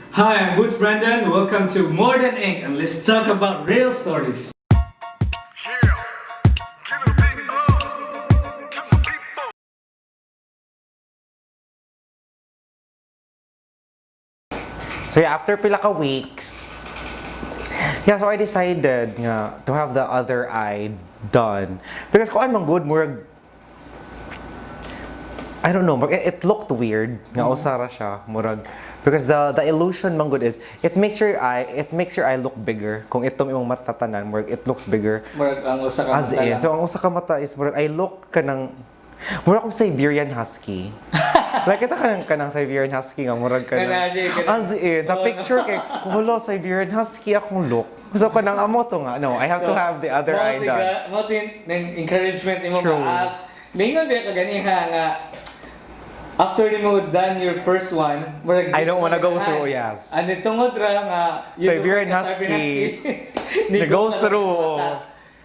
Hi, I'm Boots Brandon. Welcome to More Than Ink, and let's talk about real stories. So yeah, after pila ka weeks, so I decided nga to have the other eye done. Because kung anong good, murag, I don't know, it looked weird nga usara siya, murag. Because the illusion man good is it makes your eye look bigger. Kung itong imong mata tanan, murag it looks bigger. Murag ang usa ka As mata in, lang. so ang usa ka mata is murag I look kanang murag akong Siberian Husky. Like ito kanang Siberian Husky nga murag kanang. As in, sa picture kay kulo Siberian Husky akong look. So kanang amo to nga. No, I have to have the other eye done. Motin ng encouragement nimo True. ka. Lingon ba ka ganiha nga after mo done your first one, murag I don't wanna go through, yes. Ano tungod ra nga Siberian Husky. Ni go through.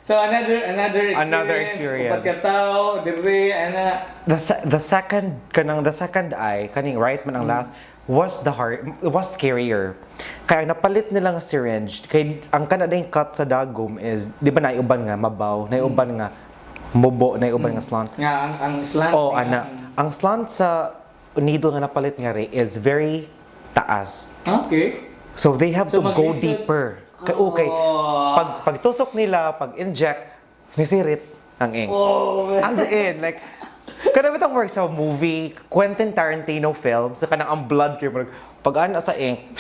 So another experience. Upat ka tao, dire ana. The second eye, kaning right man ang last, was scarier. Kaya napalit nilang syringe. Kay ang kanadang cut sa dagom is, di ba naiuban nga mabaw, naiuban nga mubo, naiuban nga slant. Nga ang slant. Oh, ana. Ang slant sa needle nga napalit nga rin is very taas. Okay. So they have to go mag-reset. deeper. Okay. Pag tusok nila, pag-inject, nisirit ang ink. Oh, As in, like, kada bitang work sa movie, Quentin Tarantino film, sa kanang ang blood kay pag ana sa ink,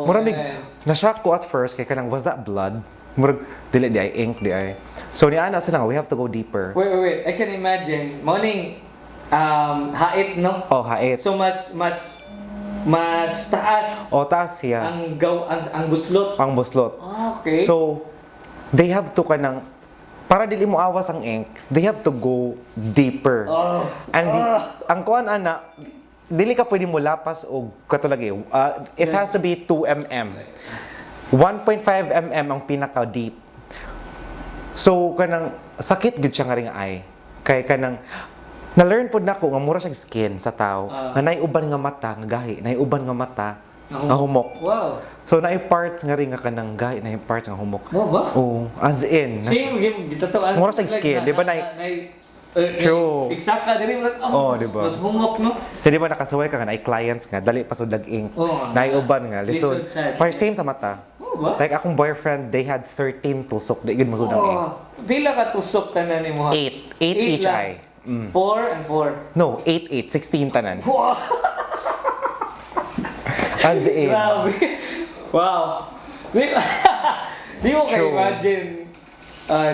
muramig, na-shock ko at first, kay kanang, was that blood? Murag, dili di ay, ink di ay. So ni ana sila, we have to go deeper. Wait. I can imagine. Morning, hait, no? Oh, hait. So mas taas O, taas siya. ang buslot. Ang buslot. Okay. So, they have to kanang, para dili mo awas ang ink, they have to go deeper. And ang kuan ana, dili ka pwede mo lapas o katulagi. It has to be 2 mm. 1.5 mm ang pinaka deep. So kanang sakit gid siya nga ring eye. Kay kanang na-learn pod nako nga mura siyang skin sa tao. Nga naiuban nga mata nga gahi, naiuban nga mata nga humok. Wow. So naay parts nga ring nga kanang gahi, naay parts nga humok. Mo ba? Oh, as in. Same gitatuan. Mura siyang skin, di ba True. Exact ka diri mo. Di ba? Mas humok no. Di ba nakasuway ka nga naay clients nga dali pa sud ink. Naiuban nga lisod. Par same sa mata. Ba? Like akong boyfriend, they had 13 tusok. Di gid mo sud ang ink. Pila ka tusok tanan nimo? 8 each lang. eye. 4 and 4. No, 8, 16 tanan. Wow. As in. Grabe. Wow. Di mo True. ka-imagine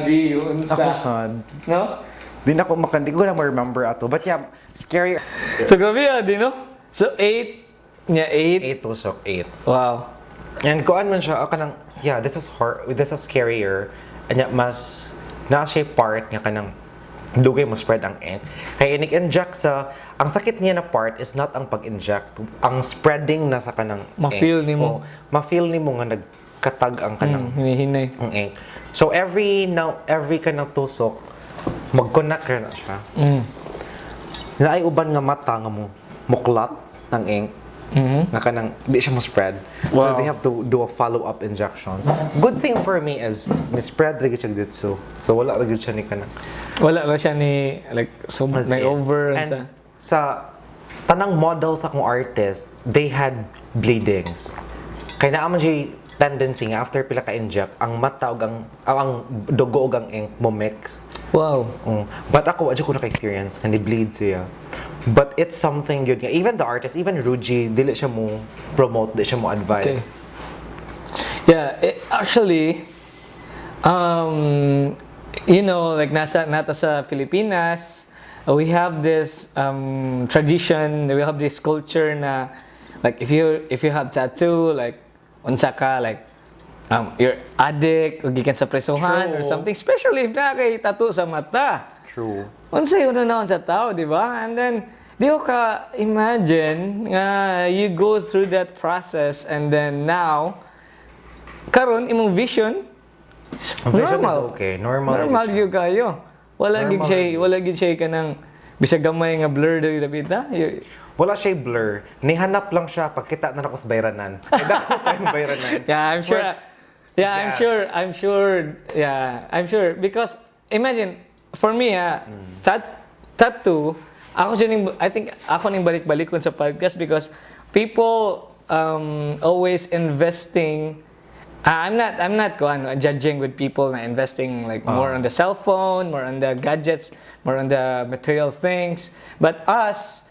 di yun Ako sa... sad. No? Di na ko di ko na ma-remember ato. But yeah, scary. So grabe di no? So 8 niya 8. 8 tusok, 8. Wow. And kuan man siya, kanang, yeah, this is scarier. And yeah, mas, na siya part nga kanang, dugay mo spread ang ink. Kaya inik-inject ang sakit niya na part is not ang pag-inject. Ang spreading na sa kanang Ma-feel ink. nimo. Ma-feel nimo nga nagkatag ang kanang Hinihinay. ang ink. So every kanang tusok, mag-connect na siya. Na ay uban nga mata nga mo muklat ng ink. Nga kanang di siya mo spread. So Wow. they have to do a follow-up injection. So, good thing for me is ni-spread rin siya dito. So wala rin siya ni kanang Wala ba siya ni like so as like in. over And sa tanang model sa kong artist, they had bleedings. Kaya naman siya tendency nga after pila ka-inject, ang mata o ang dugo o ang ink mo mix. Wow. But ako, adyo ko naka-experience, hindi bleed siya. But it's something good nga. Even the artist, even Ruji, dili siya mo promote, dili siya mo advise. Yeah, actually, you know, like nata sa Pilipinas, we have this tradition, we have this culture na like if you have tattoo, like unsa ka like you're addict o gikan sa presohan or True. something, especially if na kay tattoo sa mata. True. Unsa yun na sa tao, di ba? And then di ko ka imagine nga you go through that process and then now karon imong vision Vision is okay. Normal Normal siya. gyud kayo. Wala Normal gid siya kanang bisag gamay nga blur diri dapita. Wala siya blur. Nihanap lang siya pagkita na ako sa bayranan. Ay, dako tayong bayranan. Yeah, I'm sure. Yes. I'm sure because imagine for me tattoo ako I think ako ning balik-balikon sa podcast because people always investing. I'm not judging with people na investing like more on the cell phone, more on the gadgets, more on the material things. But us,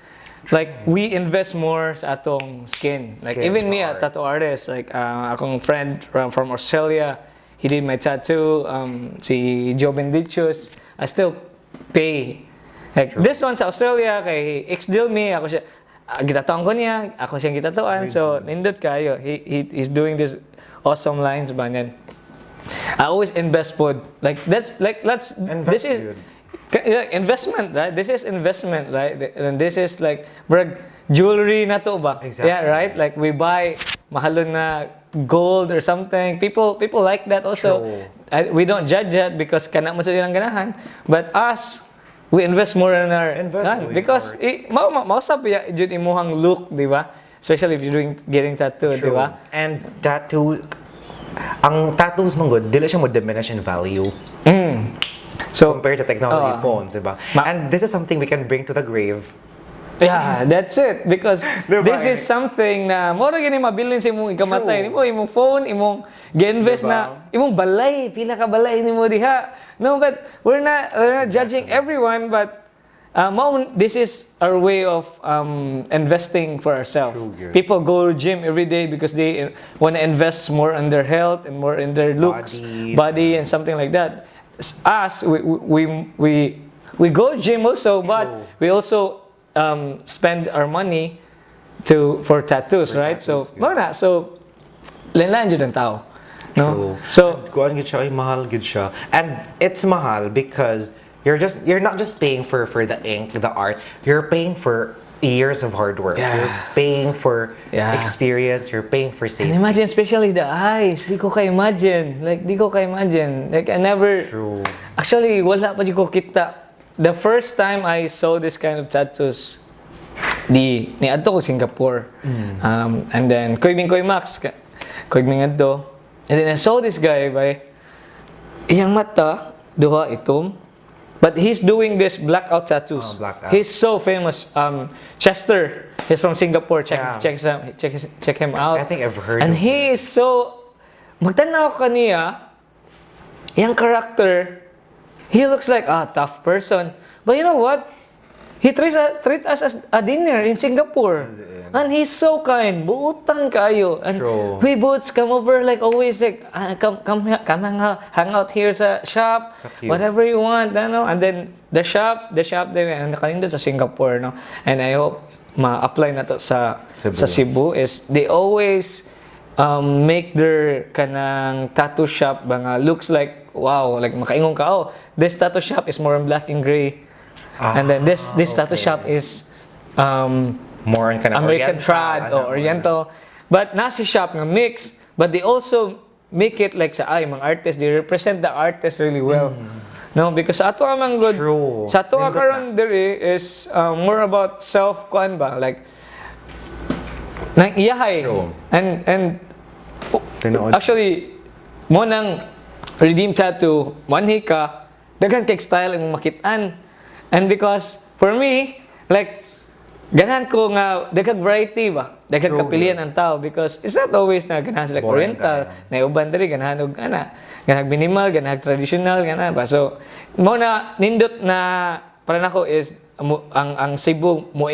like we invest more sa atong skin. Like even me, a tattoo artist, like akong friend from Australia, he did my tattoo. Si Joe Bendicius, I still pay. Like this one sa Australia kay ex-deal me, ako siya gitatuan ko niya, ako siyang gitatuan. So nindot kayo. He's doing this awesome lines ba niyan. I always invest food. Like let's this is investment, right? This is investment, right? And this is like jewelry na to ba? Exactly. Yeah, right? Like we buy mahalon na gold or something. People like that also. We don't judge that because kana mo sa ilang ganahan. But us, we invest more in our because mausap ya jud imuhang look, di ba? Especially if you're getting tattoo, di ba? And ang tattoos mong good, dili siya mo diminish in value. So compared to technology phones, di ba? And this is something we can bring to the grave. Yeah, that's it. Because this is something na mora gini mabilin sa imong ikamatay nimo, imong phone, imong gi-invest na imong balay, pila ka balay nimo diha. No, but we're not judging everyone, but this is our way of investing for ourselves. People go to gym every day because they want to invest more in their health and more in their looks, body and something like that. Us, we go gym also, but we also spend our money for tattoos, right? So, linlan jud ang tao. No? So, kuan gid siya, ay mahal gid siya. And it's mahal because you're not just paying for the ink, the art. You're paying for years of hard work. Yeah. You're paying for experience. You're paying for safety. And imagine, especially the eyes. Di ko ka-imagine. Like, I never... True. Actually, wala pa di ko kita. The first time I saw this kind of tattoos, ni adto ko Singapore. And then, Koy Max. Koy adto. And then I saw this guy by iyang mata, duha itom. But he's doing this blackout tattoos. Blackout. He's so famous. Chester, he's from Singapore. Check him out. I think I've heard And of he is so... Magtanaw ka niya, yung character, he looks like a tough person. But you know what? He treat us as a dinner in Singapore. And he's so kind. Buutan kayo. And we boots come over like always like come hang out here sa shop. Whatever you want, ano. And then the shop there and nakalindot sa Singapore, no. And I hope ma-apply na to sa Cebu is they always make their kanang tattoo shop mga looks like wow, like makaingon ka, oh, this tattoo shop is more in black and gray. And then this tattoo shop is more in kind of American trad or Oriental. But nasa shop nga mix, but they also make it like sa mga artists, they represent the artist really well. No, because sa ato amang good. True. Sa ato karon diri is more about self-kuan ba, like nang iyahay. And actually mo nang redeem tattoo, manhi ka daghan kay style imong makitaan. And because for me, like ganahan ko nga daghang variety ba, daghang kapilian ang tao because it's not always na ganahan sila oriental, na uban diri ganahan og ganag minimal, ganag traditional ganahan ba. So mo na nindot na para nako is ang Cebu mo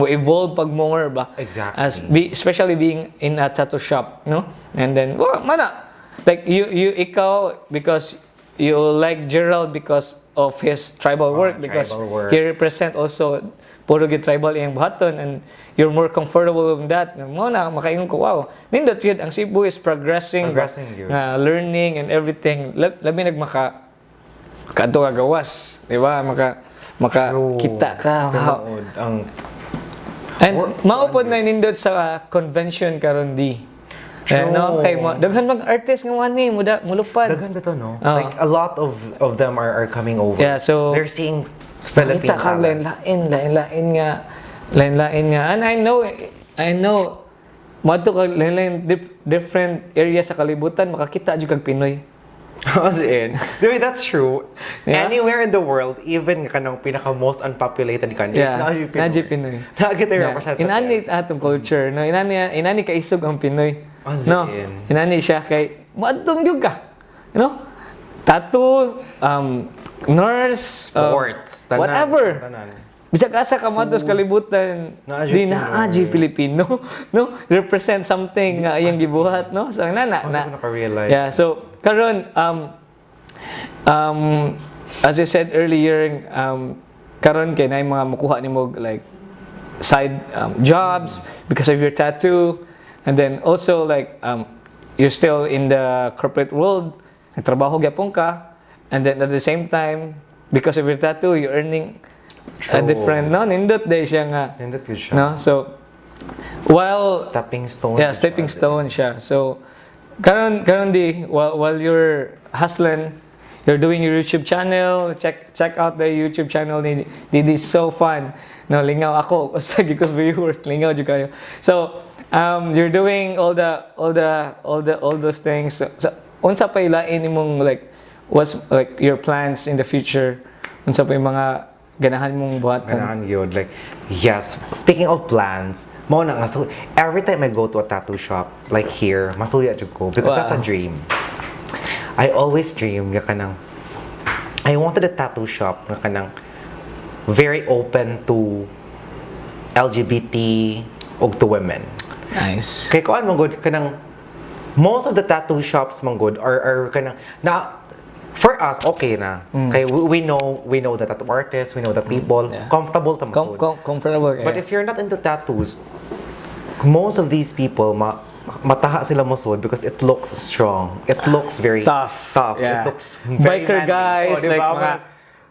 evolve pag more ba. Exactly. Especially being in a tattoo shop, no? And then like ikaw because you like Gerald because of his tribal work because he represent also puro gid tribal iyang buhaton and you're more comfortable with that. Mo na makaingon ko wow, nindot yun ang Cebu is progressing learning and everything. Labi nagmaka kadto ka gawas, di ba? Kita ka. And maupod na nindot sa convention karon di. No, kay mo daghan mag artist nga wani mulupad. Daghan ba to, no? Like a lot of them are coming over. Yeah, so they're seeing Philippine Kita ka talents. lain-lain nga. And I know, mato ka lain different area sa kalibutan, makakita jud kag Pinoy. As in, dude, that's true. Yeah. Anywhere in the world, even kanang pinaka most unpopulated countries, Yeah, naji Pinoy. Nakakita Yeah. pa siya. Inani atong culture, no? Inani kaisog ang Pinoy. As No? in. Inani siya kay maadtong jud ka. You know? Tattoo, nurse, Sports, tanan, whatever. tanan. Bisag asa ka matos kalibutan, di naaji Filipino, no? Represent something nga iyang gibuhat, no? So na. Kasi ko naka-realize. Yeah, so karon as you said earlier, karon kay na mga makuha nimo like side jobs because of your tattoo, and then also like you're still in the corporate world, nagtrabaho gyapon ka, and then at the same time because of your tattoo you're earning a True. different, no, nindot day siya nga, Nindot yun siya. no? So while Stepping stone. yeah, stepping stone siya. So karon di while you're hustling, you're doing your YouTube channel. Check out the YouTube channel ni DeeDee, so fun. No, lingaw ako usagi ko viewers, lingaw jud kayo. So you're doing all those things. So unsa pa ilain imong like what's like your plans in the future? Unsa pa yung mga ganahan mong buhatan? Ganahan yun. Like, yes. Speaking of plans, mo na nga. So, every time I go to a tattoo shop, like here, masuya jud ko. Because that's a dream. I always dream nga kanang, I wanted a tattoo shop nga kanang very open to LGBT o to women. Nice. Kaya kuan mong good, kanang, most of the tattoo shops mong good are kanang, na, for us, okay na. Kaya we know the tattoo artists, we know the people, Yeah. comfortable ta masud. Comfortable kayo. But if you're not into tattoos, most of these people, mataha sila masud because it looks strong. It looks very Tough. It Yeah. looks very Biker manly. guys, diba? like mga...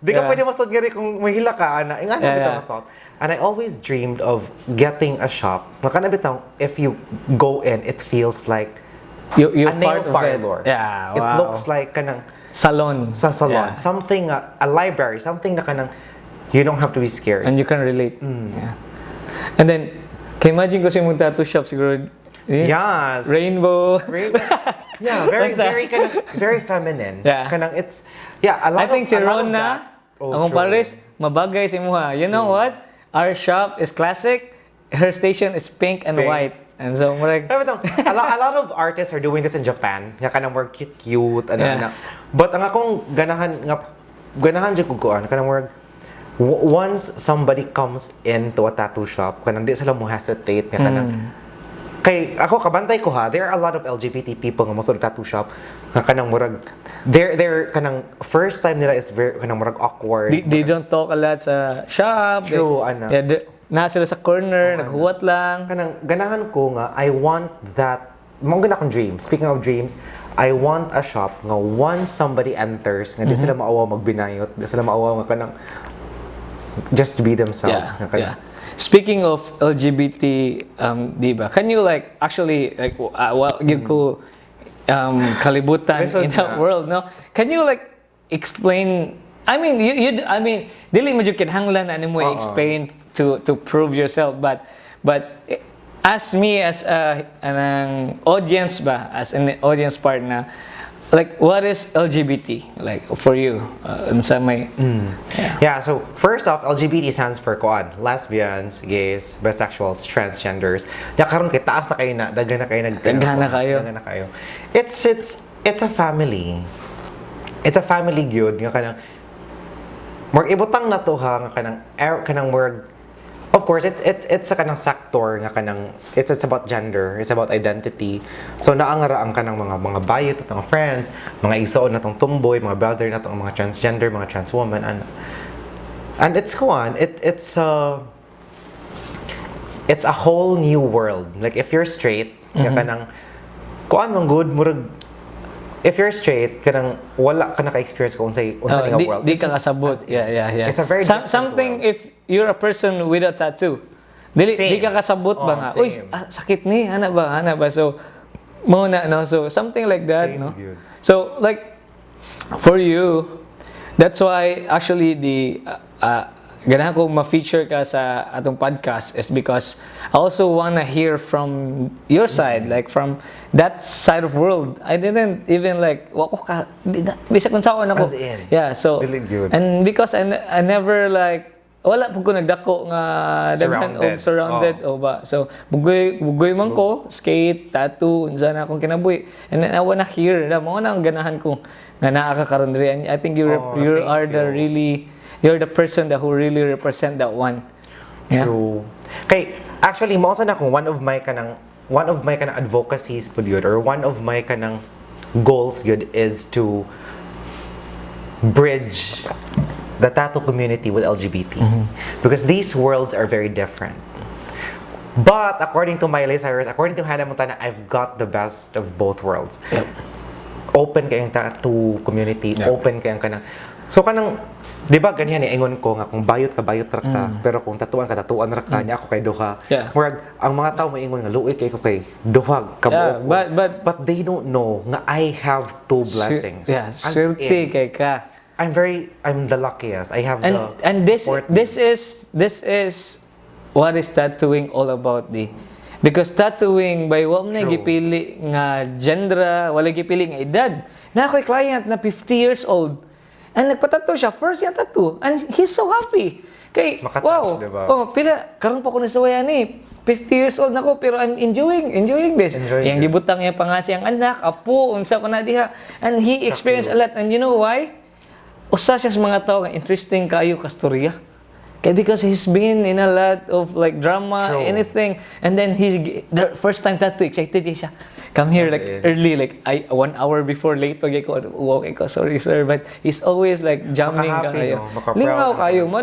Di ka Yeah. pwede masud nga rin kung mahila ka, ana. Nga Yeah, bitaw yeah. na thought. And I always dreamed of getting a shop. Nga bitaw, if you go in, it feels like You're a nail part of parlor. it. Yeah, It wow. looks like kanang Salon. sa salon. Yeah. Something, a library. Something na kanang you don't have to be scared. And you can relate. Yeah. And then, can imagine ko sa mong tattoo shop siguro. Yes. Rainbow. Yeah, very, What's that? very kind of, very feminine. Yeah. Kanang it's, yeah, a lot I think of, si a lot of Ron that. na, Oh, ang true. pares, mabagay sa imuha. You know what? Our shop is classic. Her station is pink and Pink. white. And so, like, Sabi tong, a lot of artists are doing this in Japan. Nga kanang more cute, ano, Yeah. ano. But ang akong ganahan dyan kukuan, kanang more, once somebody comes into a tattoo shop, kanang di sila mo hesitate, nga kanang, kay ako kabantay ko ha, there are a lot of LGBT people nga mo sa tattoo shop, nga kanang murag, they're kanang first time nila is very kanang murag awkward. they don't talk a lot sa shop. True, ana. Yeah, na sila sa corner, naghuwat lang. Kanang ganahan ko nga, I want that, mga gana akong dream. Speaking of dreams, I want a shop nga once somebody enters, nga di sila maawa magbinayot, di sila maawa nga kanang just to be themselves. Nga kanang, Speaking of LGBT, di ba? Can you like actually like give ko kalibutan Listen in that na. world, no? Can you like explain? I mean, I mean, dili mo jud kinahanglan na mo explain to prove yourself, but as me as an audience ba, as an audience partner, like what is LGBT like for you? Unsa may Yeah, so first off, LGBT stands for kuan, lesbians, gays, bisexuals, transgenders. Ya karon kay taas na kayo na, daghan na kayo Daghan na kayo. Daghan na kayo. It's a family. It's a family gyud nga kanang more ibutang na to ha nga kanang more. Of course, it's a kanang sector nga kanang it's about gender, it's about identity. So naangara ang kanang mga bayot at mga friends, mga igsoon natong tumboy, mga brother natong mga transgender, mga trans woman and it's kuan, it's a whole new world. Like if you're straight, nga kanang kuan man good murag if you're straight, kanang wala ka naka-experience ko unsay nga world. Di ka kasabot. Yeah. It's a very different something world. if you're a person with a tattoo. Di ka kasabot ba nga? Uy, same. sakit ni, ana ba? So mo na no. So something like that, Same no. yun. So like for you, that's why actually ganahan ko ma-feature ka sa atong podcast is because I also wanna hear from your side, like from that side of world. I didn't even like wako ka bisa kung saan ako. As in, Yeah, so really good. and because I never like wala po ko nagdako nga daghan og surrounded o ba. So bugoy man ko, skate, tattoo, unsa na akong kinabuhi. And then I wanna hear na mo na ang ganahan ko nga naa ka karon diri. And I think you are the really you're the person that who really represent that one. Yeah? True. Kay actually mo na kung one of my kanang advocacies pud yun, or one of my kanang goals yun is to bridge the tattoo community with LGBT. Because these worlds are very different. But according to Miley Cyrus, according to Hannah Montana, I've got the best of both worlds. Yep. Open kayong tattoo community, Yep. open kayong kanang. So kanang, di ba ganyan ingon ko nga kung bayot ka ra ka, pero kung tatuan ra ka, niya ako kay duha. Yeah. Murag, ang mga tao maingon nga luoy kay ko kay duha ka Yeah, but they don't know nga I have two blessings. Yeah, As swerte in, kay ka. I'm the luckiest. I have And this support is what is tattooing all about, di. Because tattooing by wa na True. gipili nga gender, wala gipili nga edad. Na ako'y client na 50 years old. And nagpatattoo siya, first yung tattoo. And he's so happy. Kay, Makatouch, wow. diba? Oh, pila, karon pa ko nasuwayan ni. 50 years old na ko, pero I'm enjoying this. Enjoying Yang it. gibutang niya pangat siyang anak, apo, unsa ko na diha. And he experienced a lot. And you know why? Usa siya sa mga tao nga interesting kaayo ka storya. Kaya because he's been in a lot of like drama, True. anything. And then the first time tattoo, excited siya. Come here like early, like 1 hour before late pag ako walk ko, sorry sir, but he's always like jamming Maka-happy, kayo. no? Maka-proud Lingaw ka. kayo. Mo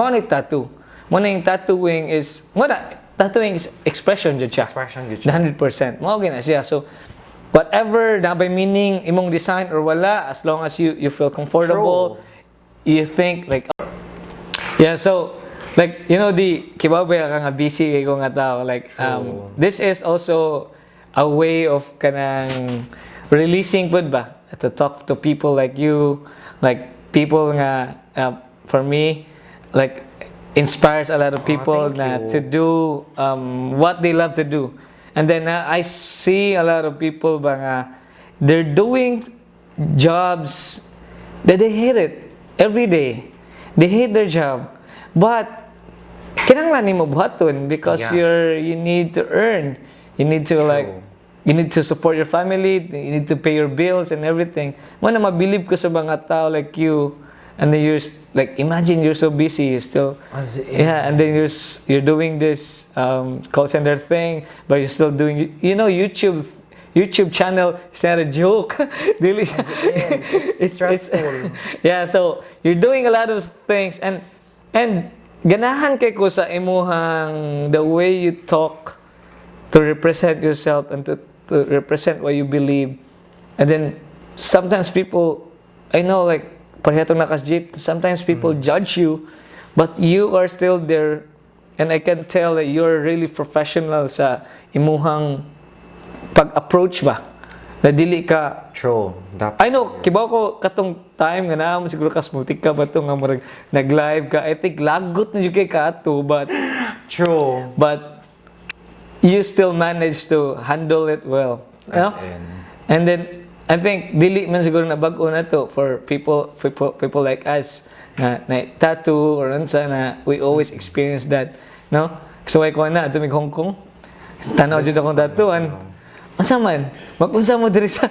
na tattoo. Mo na yung tattooing is expression jud siya. Expression jud siya. 100%. Mo gina siya. So whatever na by meaning imong design or wala, as long as you feel comfortable, you think like yeah, so like you know the kibabay ka nga busy kay ko nga tao like this is also a way of kanang releasing pud ba to talk to people like you, like people nga for me like inspires a lot of people thank na you. to do what they love to do. And then I see a lot of people ba nga they're doing jobs that they hate it every day. They hate their job. But kinahanglan nimo buhaton because Yes. you need to earn. You need to you need to support your family, you need to pay your bills and everything. Mo na mabilib ko sa mga tao like you, and then like imagine you're so busy, you still As in, yeah, and then you're doing this call center thing, but you're still doing YouTube channel. It's not a joke. Dili siya. it's stressful. Yeah, so you're doing a lot of things and ganahan kay ko sa imuhang the way you talk to represent yourself and to represent what you believe. And then sometimes people, I know like parehitong nakasjeep, sometimes people judge you, but you are still there, and I can tell that you're really professional sa imuhang pag-approach ba. Na dili ka True. I know, kibaw ko katong time nga naman siguro kasmutik ka ba ito nga murag nag-live ka. I think lagot na yung kay ka ato, but True. you still manage to handle it well. No? As in. And then I think dili man siguro na bag-o na to for people like us na tattoo or unsa na we always experience that, no? So ay ko na tumig Hong Kong. Tanaw jud akong tattooan. Unsa man? Mag-unsa mo diri sa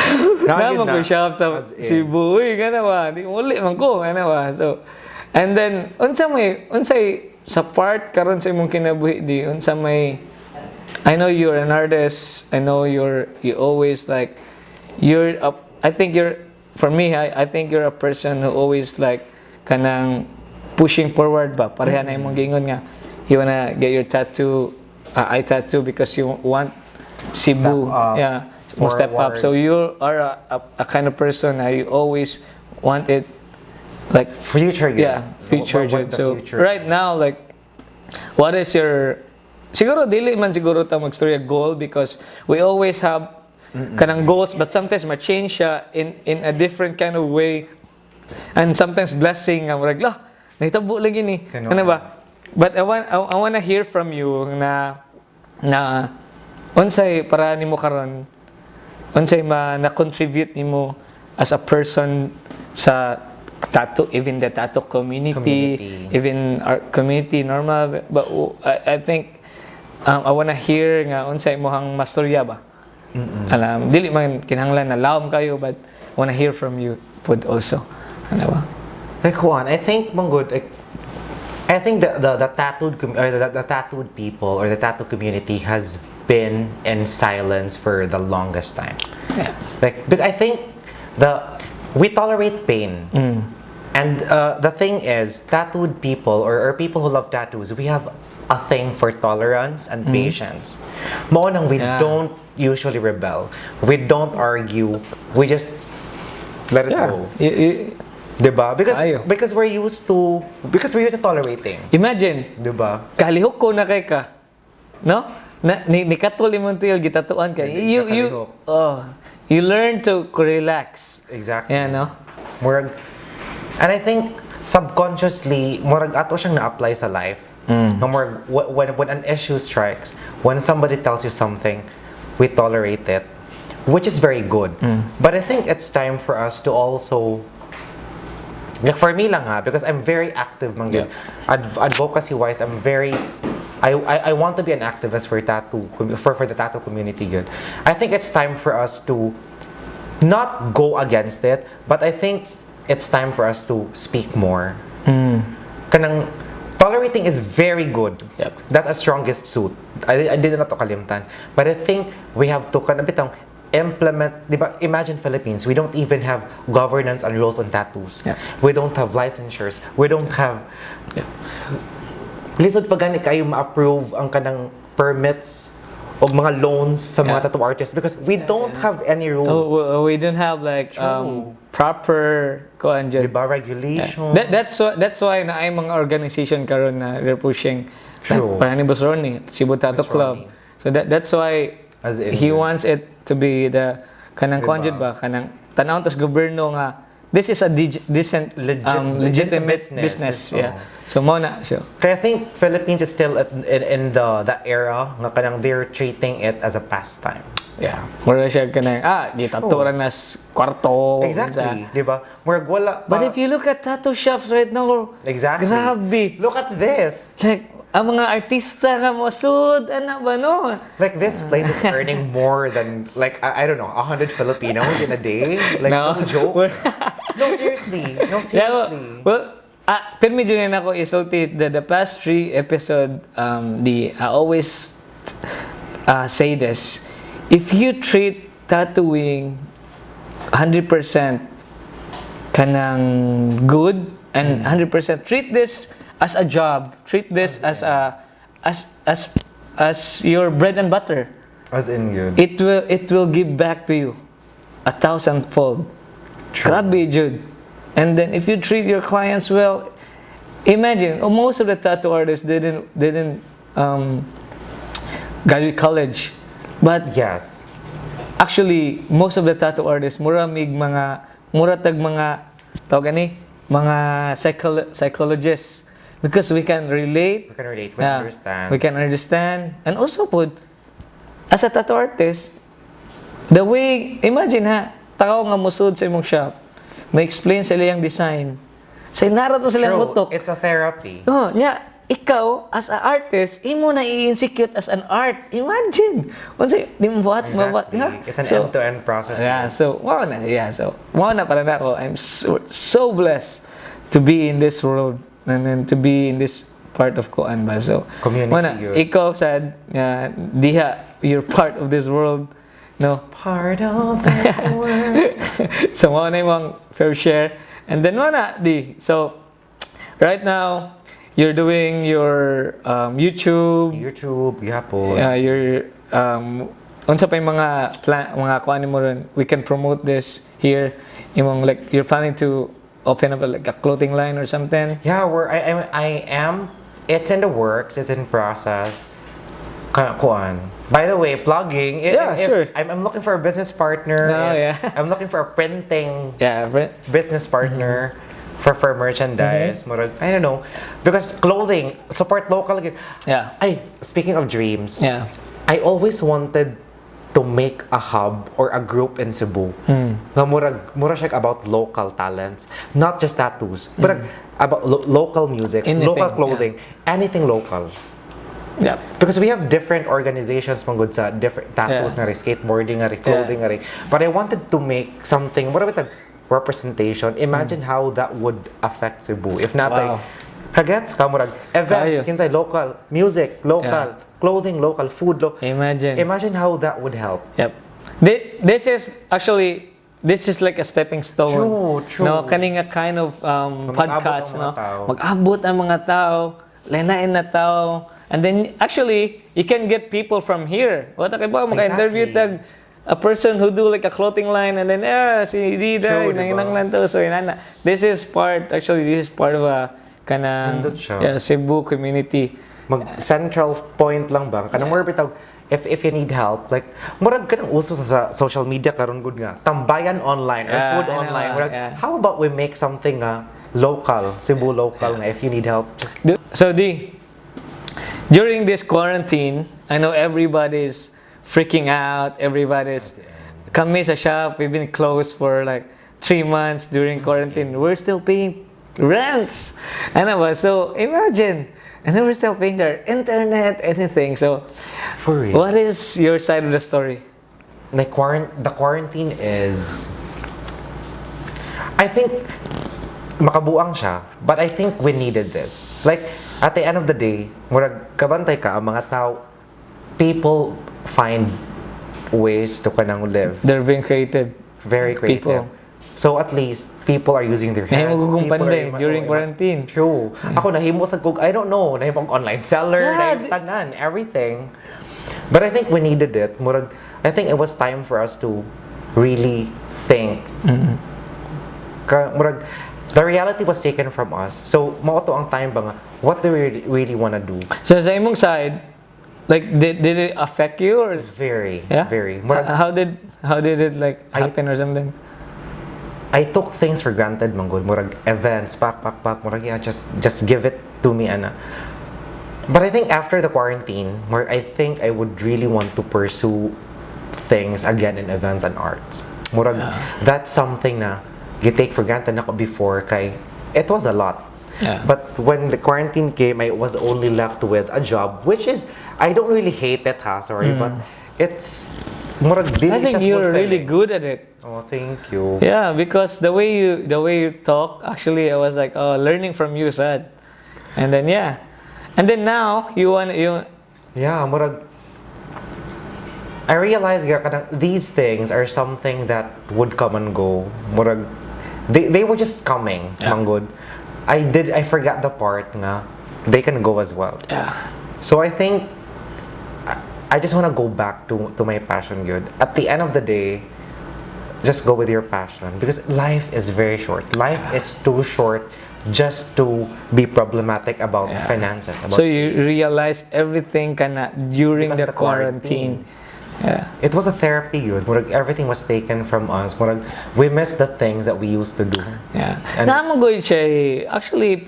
Yun Naman ko shop sa As in. Cebu. Uy, gana ba? Di uli man ko, gana ba? So, and then, unsay sa part karon sa imong kinabuhi di, unsa may, I know you're an artist. I know you always like, I think for me, I think you're a person who always like, kanang pushing forward ba? Pareha na imong gingon nga, you wanna get your tattoo, eye tattoo because you want Cebu. Step up, Yeah. Mo step up. forward. So you are a kind of person na you always want it like Future good. yeah, future What jud. the So future right now like what is your siguro dili man siguro ta magstorya goal because we always have kanang goals but sometimes ma-change siya in a different kind of way And sometimes blessing nga murag lah nahitabo lagi ni. Ano ba? But I wanna hear from you na unsay para nimo karon unsay na-contribute nimo as a person sa tattoo, even the tattoo community. Even our community normal, but I think I wanna hear nga unsay imong mastorya ba. Alam dili man kinahanglan na lawom kayo, but I wanna hear from you pud also. Ano ba? Like Juan, I think manggod, I think the tattooed people or the tattoo community has been in silence for the longest time. Yeah. Like, but I think we tolerate pain. And the thing is, tattooed people or people who love tattoos, we have a thing for tolerance and patience. Mao nang we don't usually rebel. We don't argue. We just let it go. Diba? Because we're used to tolerating. Imagine, diba? Kalihok ko na kay ka. No? Ni katol imong tuyol gitatuan kay. You learn to relax. Exactly. Yeah, no? And I think subconsciously murag ato siyang na-apply sa life. When an issue strikes, when somebody tells you something, we tolerate it, which is very good. But I think it's time for us to also, like for me lang because I'm very active advocacy wise, I want to be an activist for the tattoo community good. I think it's time for us to not go against it, but I think it's time for us to speak more. Kanang tolerating is very good. Yep. That's our strongest suit. I did not to kalimtan. But I think we have to implement, diba? Imagine Philippines, we don't even have governance and rules on tattoos. Yeah. We don't have licensures. We don't have lisod pa gani kayo ma-approve ang kanang permits o mga loans sa mga tattoo artists because we don't have any rules. We don't have like proper diba, regulations. That's why na ay mga organization karon na they're pushing. True. Like, ni Boss Ronnie, Cebu Tattoo Club. So that's why he wants it to be the kanang conjud ba kanang tanaw tas gobyerno nga this is a decent legitimate business. Yeah. So mo na siya. Kaya I think Philippines is still in the era nga kanang they're treating it as a pastime. Yeah. Mura siya kanang gitaturan nas kwarto. Exactly. Diba? Mura wala. But if you look at tattoo shops right now, exactly. Grabe. Look at this. Like ang mga artista nga mo sud ana ba no? Like this place is earning more than like I don't know 100 Filipinos in a day. Like no joke. No seriously. Yeah, well, pero medyo na ako isulti the past 3 episode I always say this. If you treat tattooing 100% kanang good and 100% treat this as a job, treat this as your bread and butter. As in good. It will give back to you 1,000-fold. Grabe, Jude. And then if you treat your clients well, imagine most of the tattoo artists didn't graduate college, but yes, actually most of the tattoo artists mura tag mga tawag ni mga psychologists because we can relate, we can understand, and also put as a tattoo artist the way imagine tao nga musud sa imong shop, may explain sila yung design. Say narato sila ang utok. It's a therapy. Ikaw as an artist, imo na i-insecute as an art. Imagine. It's an end-to-end process. Yeah, so wow na para nako. I'm so blessed to be in this world and then to be in this part of Kuan ba. So community. Ikaw sad diha you're part of this world. No? Part of the world. So, mo na yung fair share. And then, so, right now, you're doing your YouTube. Yeah po. Your, unsa pa yung mga kuan mo rin, we can promote this here. Yung like, you're planning to open up like a clothing line or something? Yeah, I am. It's in the works. It's in process. Kuan. By the way, plugging. Yeah, sure. I'm looking for a business partner. Oh, yeah. I'm looking for a printing Yeah, but business partner for merchandise. Murag, I don't know. Because clothing, support local. yeah. Ay, speaking of dreams, Yeah. I always wanted to make a hub or a group in Cebu. Na murag siya about local talents. Not just tattoos, but about local music, Anything, local clothing, anything local. Yeah. Because we have different organizations mangod sa different tattoos Yeah. nga rin, skateboarding nga rin, clothing nga rin. But I wanted to make something, what about the representation? Imagine how that would affect Cebu. If not, Wow. like, hagets ka, murag, events, Kayo. kinsay, local, music, local, clothing, local, food, local. Imagine. Imagine how that would help. Yep. This is actually like a stepping stone. True. No, kaning a kind of podcast, ang mga no. tao. Mag-abot ang mga tao, lenain na tao. And then actually, you can get people from here. What kay ba maka-interview tag a person who do like a clothing line and then si Dida True, nanginang lang to so inana. This is part of a kana Nindot siya. Cebu community. Central point lang ba? Kanang more bitaw, if you need help, like, murag ka ng uso sa social media karon good nga. Tambayan online or Yeah, food I know, online. Murag, yeah. how about we make something local, Cebu local nga, if you need help, just So during this quarantine, I know everybody's freaking out. Kami sa shop, we've been closed for like 3 months during quarantine. We're still paying rents. So imagine. And then we're still paying their internet, anything. So, for real. what is your side of the story? Like the quarantine is, I think makabuang siya, but I think we needed this. Like at the end of the day, murag kabantay ka ang mga tao, people find ways to kanang live. They're being creative. Very creative. People. So at least people are using their hands. Nahimo kong People pandeng are- during quarantine. True. Ako nahimo sa kog, I don't know, nahimo kong online seller, Yeah, nahimo tanan, everything. But I think we needed it. Murag, I think it was time for us to really think. Murag, the reality was taken from us. So, mao to ang time ba nga, what do we really want to do? So sa imong side, like did it affect you or Very, yeah? very. Murag, How did it like happen or something? I took things for granted, manggod. Murag events, pak. Murag, yeah, just give it to me, ana. But I think after the quarantine, I think I would really want to pursue things again in events and arts. Murag, that's something na you take for granted na ko before kay it was a lot. Yeah. But when the quarantine came, I was only left with a job, which is, I don't really hate it, sorry, but it's murag I think delicious you're really fulfilling. good at it. Oh, thank you. Yeah, because the way you talk, actually, I was like, oh, learning from you, sad. And then now Yeah, murag. I realized nga kanang these things are something that would come and go. Murag, they were just coming, manggod. I forgot the part nga they can go as well. Yeah. So I think I just want to go back to my passion, good. At the end of the day, just go with your passion because life is very short. Life is too short just to be problematic about finances. So you realize everything kana during Because the quarantine. Yeah. It was a therapy, yun. Murag, everything was taken from us. Murag, we missed the things that we used to do. Yeah. And- Namagoy siya. Actually,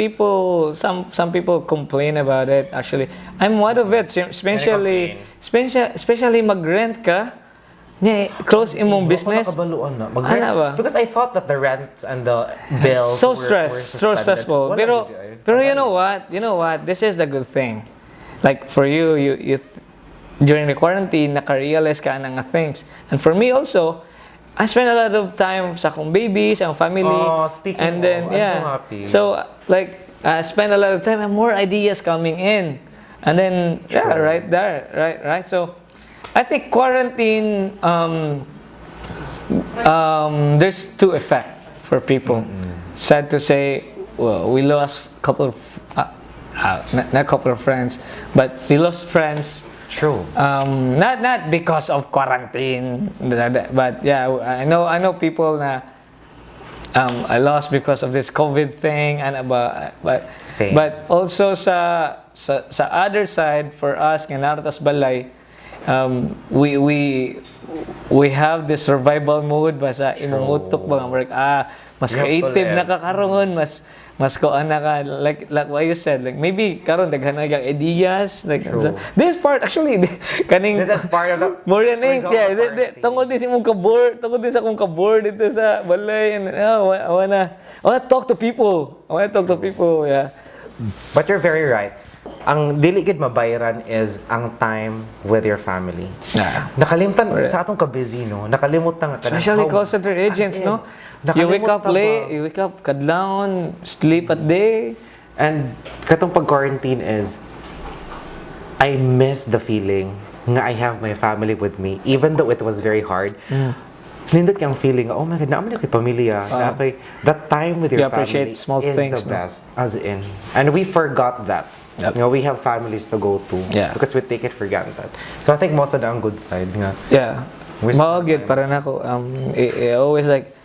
some people complain about it. Actually, I'm one of it. Especially mag-rent ka. Nya, close imong business. Nakabaluan na. Ano ba? Because I thought that the rents and the bills So were so suspended. stressful. Wala Pero gid ay. pero you know what? This is the good thing. Like for you during the quarantine, naka-realize ka ng things. And for me also, I spend a lot of time sa akong babies, sa akong family. Oh, speaking and then, of, I'm so happy. So, like, I spend a lot of time and more ideas coming in. And then, right there, right? So, I think quarantine, there's two effects for people. Sad to say, well, we lost couple of, not couple of friends, but we lost friends. True. Not because of quarantine, but yeah, I know people na I lost because of this COVID thing and Same. but also sa other side for us nga naratas balay, we have this survival mode basta imong utok ba mas You have to creative live. na ka karon, mas kuan na ka, like what you said, like maybe karon daghan na gyud ideas, like True. this part actually kaning This is part of the more than eight, result yeah. of quarantine. Tungod din sa imong kabor, tungod din sa akong kabor dito sa balay, and I wanna talk to people. I wanna talk to people, yeah. But you're very right. Ang dili gid mabayaran is ang time with your family. Yeah. Nakalimutan sa atong ka-busy, no? Nakalimutan nga Especially call center agents, no? You wake up late, you wake up kadlawon, sleep at day. And katong pag-quarantine is, I miss the feeling nga I have my family with me, even though it was very hard. Nindot kang feeling, oh my God, naaman ako pamilya. Na ako'y- that time with your You appreciate family small is things, the no? best. As in. And we forgot that. Yep. You know, we have families to go to Yeah. because we take it for granted. So I think most of the ang good side nga. Yeah. We Mao spend gid para nako I always like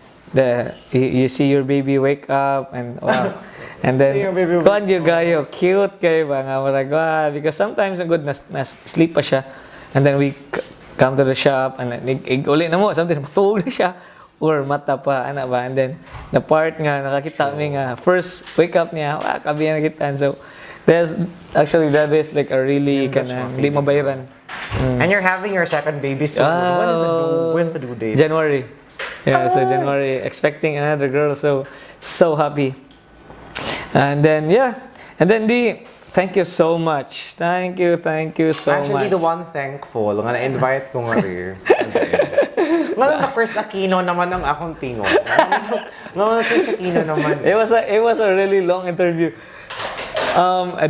you see your baby wake up and wow. And then Your baby kuan yung gayo cute kay ba nga murag because sometimes ang good na sleep pa siya. And then we come to the shop and uli na mo sometimes matulog na siya or mata pa ana ba, and then the part nga nakakita mi nga first wake up niya kabi na kita, so that is like a really kana di mabayaran. And you're having your second baby soon. When's the due date? January. Yeah, so January, expecting another girl, so happy. And then thank you so much. Thank you so Actually, much. the one thankful nga na-invite ko nga rin. Ngayon na Chris Aquino naman ang akong tingon. Ngayon na Chris Aquino naman. It was a really long interview. I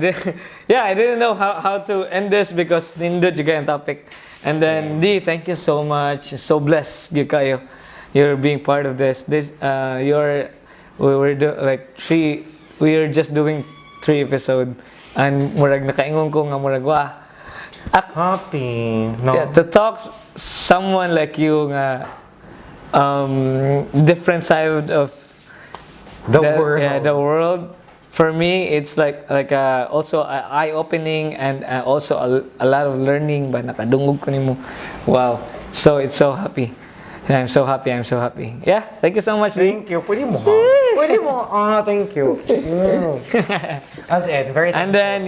didn't know how to end this because nindot juga yung topic. And then Dee, thank you so much. So blessed gyud kayo. You're being part of this. We are just doing 3 episodes and murag nakaingon ko nga murag Happy. No? yeah, to talk someone like you nga different side of The world. Yeah, the world. For me, it's like also eye-opening and also a lot of learning. Ba nakadungog ko nimo. Wow. So it's so happy. Yeah, I'm so happy. Yeah, thank you so much, Dee. Thank you. Pwede mo ha? Pwede mo. Thank you. As in, very And then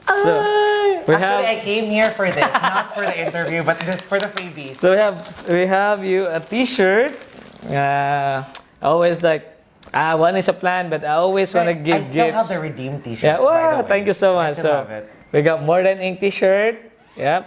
so we Actually, have I came here for this, not for the interview, but this for the freebies. so we have you a T-shirt. Always like one is a plan, but I always want to give I still gifts. have the redeem t-shirt. Yeah, wow, thank you so much. I still So have it. we got more than ink T-shirt. Yep.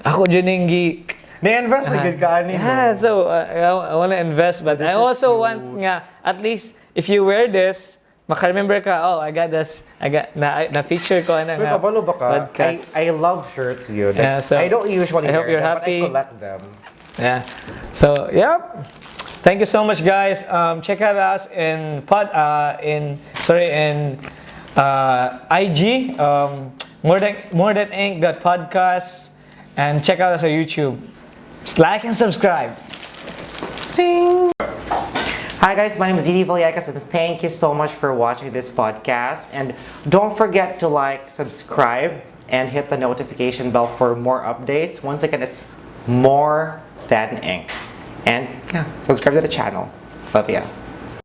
Ako dyan yung geek. Na-invest na good ka ani mo. Yeah, so I want to invest, but This I is also cute. want nga at least if you wear this, maka-remember ka, oh, I got this. I got na feature ko na Uy, kabalo ba ka? podcast. I love shirts yun. Yeah, so, I don't usually I hope wear you're them, happy. but I collect them. Yeah. So, yep. Thank you so much, guys. Check out us in IG, more than ink.podcast, and check out us on YouTube. Just like and subscribe. Ting! Hi guys, my name is DeeDee Villegas and thank you so much for watching this podcast. And don't forget to like, subscribe, and hit the notification bell for more updates. Once again, it's more than ink. And yeah, subscribe to the channel. Love ya.